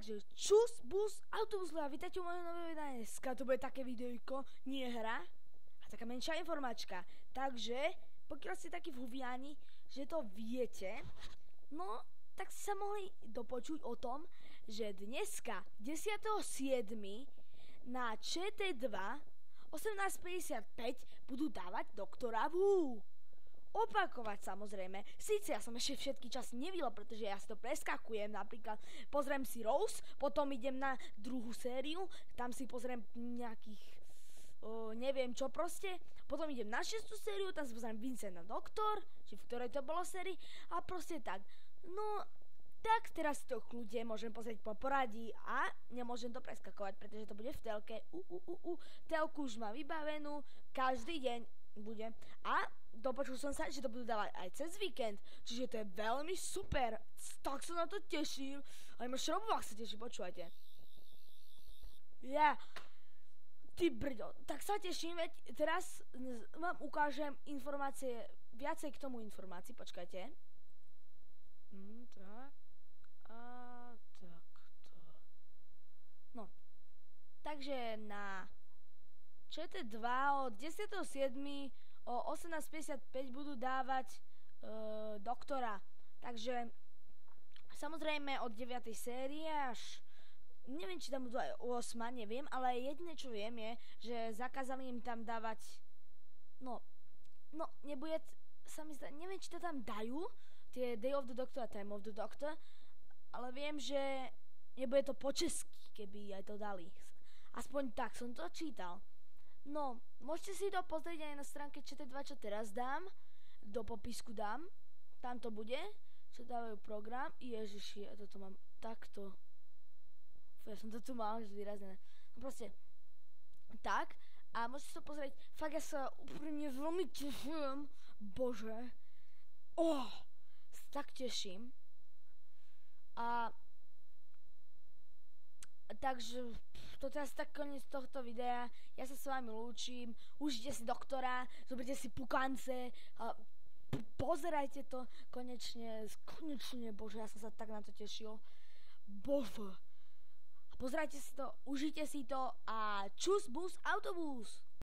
Takže čus, bus, autobus, a vítajte u mojho nového videa. Dneska to bude také videojko, nie hra, a taká menšia informačka. Takže, pokiaľ ste takí v huviani, že to viete, no, tak ste sa mohli dopočuť o tom, že dneska, 10.7. na ČT2 18.55 budú dávať doktora Who. Opakovať samozrejme. Síce ja som ešte všetky časy nevidela, pretože ja si to preskakujem. Napríklad pozriem si Rose, potom idem na druhú sériu, tam si pozriem nejakých neviem čo proste, potom idem na 6. sériu, tam si pozriem Vincent a Doktor, či v ktorej to bolo sérii, a proste tak. No, tak teraz to kľudne môžem pozrieť po poradí a nemôžem to preskakovať, pretože to bude v telke. Telku už má vybavenú, každý deň bude. A dopočul som sa, že to budú dávať aj cez víkend, čiže to je veľmi super. Tak sa na to teším. Aj môj Šrobovák sa teší, počúvajte. Ja, ty brďo, tak sa teším, veď teraz vám ukážem informácie, viacej k tomu informácií, počkajte. Tak. A takto. No, takže na ČT2 od 10.7. o 18.55 budú dávať doktora. Takže samozrejme od 9. série až neviem, či tam budú aj 8, neviem, ale jediné čo viem je, že zakázali im tam dávať no nebude sa mi zdať, neviem, či to tam dajú tie Day of the Doctor a Time of the Doctor, ale viem, že nebude to po česky, keby aj to dali. Aspoň tak som to čítal. No, môžete si to pozrieť aj na stránke ČT2, čo teraz dám. Do popisku dám. Tam to bude. Čo dávajú program. Ježiši, ja toto mám takto. Ja som to tu mal už vyrazené. No proste. Tak. A môžete si to pozrieť. Fakt ja sa úplne veľmi teším. Bože. Tak teším. A takže toto je asi tak koniec tohto videa. Ja sa s vami lúčim. Užite si doktora, zoberte si pukance a pozerajte to konečne, bože, ja som sa tak na to tešil. Bože. Pozerajte si to, užite si to a čus, bus, autobus.